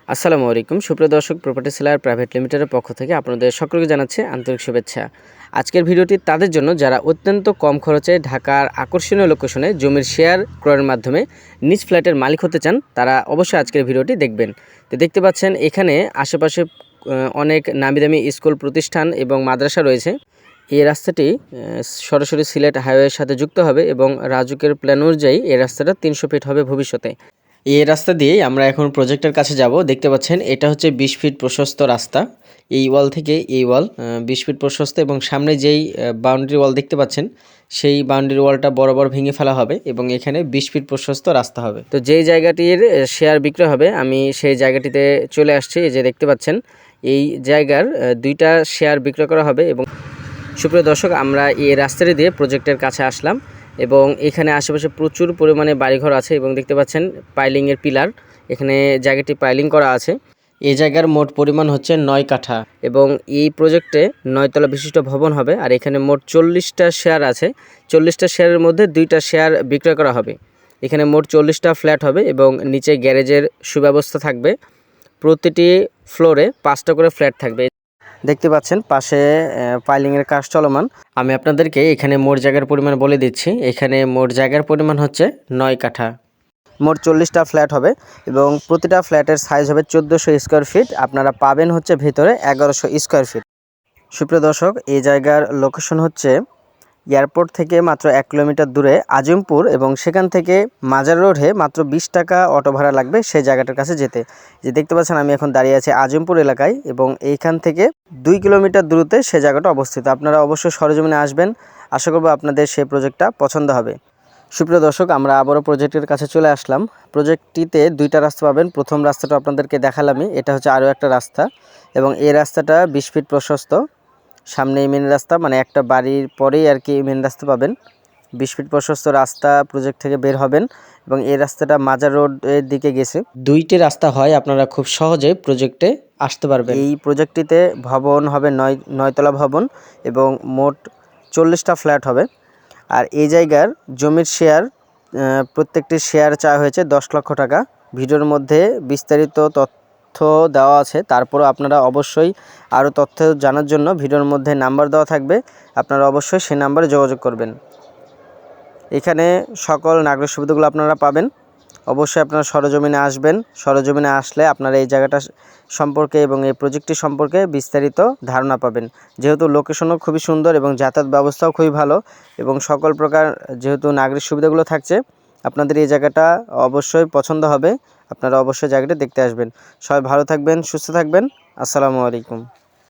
আসসালামু আলাইকুম সুপ্রিয় দর্শক, প্রপার্টি সেলার প্রাইভেট লিমিটেডের পক্ষ থেকে আপনাদের সকলকে জানাচ্ছি আন্তরিক শুভেচ্ছা। আজকের ভিডিওটি তাদের জন্য যারা অত্যন্ত কম খরচে ঢাকার আকর্ষণীয় লোকেশনে জমির শেয়ার ক্রয়ের মাধ্যমে নিজ ফ্ল্যাটের মালিক হতে চান, তারা অবশ্যই আজকের ভিডিওটি দেখবেন। তো দেখতে পাচ্ছেন এখানে আশেপাশে অনেক নামিদামি স্কুল প্রতিষ্ঠান এবং মাদ্রাসা রয়েছে। এই রাস্তাটি সরাসরি সিলেট হাইওয়ের সাথে যুক্ত হবে এবং রাজুকের প্ল্যান অনুযায়ী এই রাস্তাটা 300 ফিট হবে ভবিষ্যতে। এই রাস্তা দিয়েই আমরা এখন প্রজেক্টের কাছে যাব। দেখতে পাচ্ছেন এটা হচ্ছে 20 ফিট প্রশস্ত রাস্তা। এই ওয়াল থেকে এই ওয়াল 20 ফিট প্রশস্ত এবং সামনে যেই বাউন্ডারি ওয়াল দেখতে পাচ্ছেন সেই বাউন্ডারি ওয়ালটা বরাবর ভেঙে ফেলা হবে এবং এখানে 20 ফিট প্রশস্ত রাস্তা হবে। তো যেই জায়গাটির শেয়ার বিক্রয় হবে আমি সেই জায়গাটিতে চলে আসছি। এই যে দেখতে পাচ্ছেন এই জায়গার 2টা শেয়ার বিক্রয় করা হবে। এবং সুপ্রিয় দর্শক, আমরা এই রাস্তাটি দিয়ে প্রজেক্টের কাছে আসলাম এবং এখানে আশেপাশে প্রচুর পরিমাণে বাড়িঘর আছে এবং দেখতে পাচ্ছেন পাইলিংয়ের পিলার, এখানে জায়গাটি পাইলিং করা আছে। এই জায়গার মোট পরিমাণ হচ্ছে 9 কাঠা এবং এই প্রজেক্টে 9 তলা বিশিষ্ট ভবন হবে। আর এখানে মোট 40টা শেয়ার আছে। 40টা শেয়ারের মধ্যে 2টা শেয়ার বিক্রয় করা হবে। এখানে মোট 40টা ফ্ল্যাট হবে এবং নিচে গ্যারেজের সুব্যবস্থা থাকবে। প্রতিটি ফ্লোরে 5টা করে ফ্ল্যাট থাকবে। দেখতে পাচ্ছেন পাশে পাইলিংয়ের কাজ চলমান। আমি আপনাদেরকে এখানে মোট জায়গার পরিমাণ বলে দিচ্ছি। এখানে মোট জায়গার পরিমাণ হচ্ছে 9 কাঠা। মোট 40টা ফ্ল্যাট হবে এবং প্রতিটা ফ্ল্যাটের সাইজ হবে 1400 স্কোয়ার ফিট। আপনারা পাবেন হচ্ছে ভেতরে 1100 স্কোয়ার ফিট। সুপ্রিয় দর্শক, এই জায়গার লোকেশন হচ্ছে এয়ারপোর্ট থেকে মাত্র 1 কিলোমিটার দূরে আজিমপুর এবং সেখান থেকে মাজার রোডে মাত্র 20 টাকা অটো ভাড়া লাগবে সেই জায়গাটার কাছে যেতে। যে দেখতে পাচ্ছেন আমি এখন দাঁড়িয়ে আছি আজিমপুর এলাকায় এবং এইখান থেকে 2 কিলোমিটার দূরত্বে সে জায়গাটা অবস্থিত। আপনারা অবশ্যই সরেজমিনে আসবেন। আশা করব আপনাদের সেই প্রজেক্টটা পছন্দ হবে। সুপ্রিয় দর্শক, আমরা আবারও প্রজেক্টের কাছে চলে আসলাম। প্রজেক্টটিতে 2টা রাস্তা পাবেন। প্রথম রাস্তাটা আপনাদেরকে দেখালামই, এটা হচ্ছে আরও একটা রাস্তা এবং এই রাস্তাটা 20 ফিট প্রশস্ত। সামনেই মেন রাস্তা, মানে একটা বাড়ির পরেই আর কি মেন রাস্তা পাবেন। 20 ফিট প্রশস্ত রাস্তা প্রজেক্ট থেকে বের হবেন এবং এই রাস্তাটা মাজার রোডের দিকে গেছে। 2টি রাস্তা হয়, আপনারা খুব সহজে প্রজেক্টে আসতে পারবেন। এই প্রজেক্টটিতে ভবন হবে 9 তলা ভবন এবং মোট 40টা ফ্ল্যাট হবে। আর এই জায়গার জমির শেয়ার, প্রত্যেকটি শেয়ার চাওয়া হয়েছে 10 লক্ষ টাকা। ভিডিওর মধ্যে বিস্তারিত তথ্য দেওয়া আছে, তারপরও আপনারা অবশ্যই আরও তথ্য জানার জন্য ভিডিওর মধ্যে নাম্বার দেওয়া থাকবে, আপনারা অবশ্যই সেই নাম্বারে যোগাযোগ করবেন। এখানে সকল নাগরিক সুবিধাগুলো আপনারা পাবেন। অবশ্যই আপনারা সরজমিনে আসবেন। সরজমিনে আসলে আপনারা এই জায়গাটা সম্পর্কে এবং এই প্রজেক্টটি সম্পর্কে বিস্তারিত ধারণা পাবেন। যেহেতু লোকেশনও খুবই সুন্দর এবং যাতায়াত ব্যবস্থাও খুবই ভালো এবং সকল প্রকার যেহেতু নাগরিক সুবিধাগুলো থাকছে, আপনাদের এই জায়গাটা অবশ্যই পছন্দ হবে। আপনারা অবশ্যই জায়গাটা দেখতে আসবেন। সবাই ভালো থাকবেন, সুস্থ থাকবেন। আসসালামু আলাইকুম।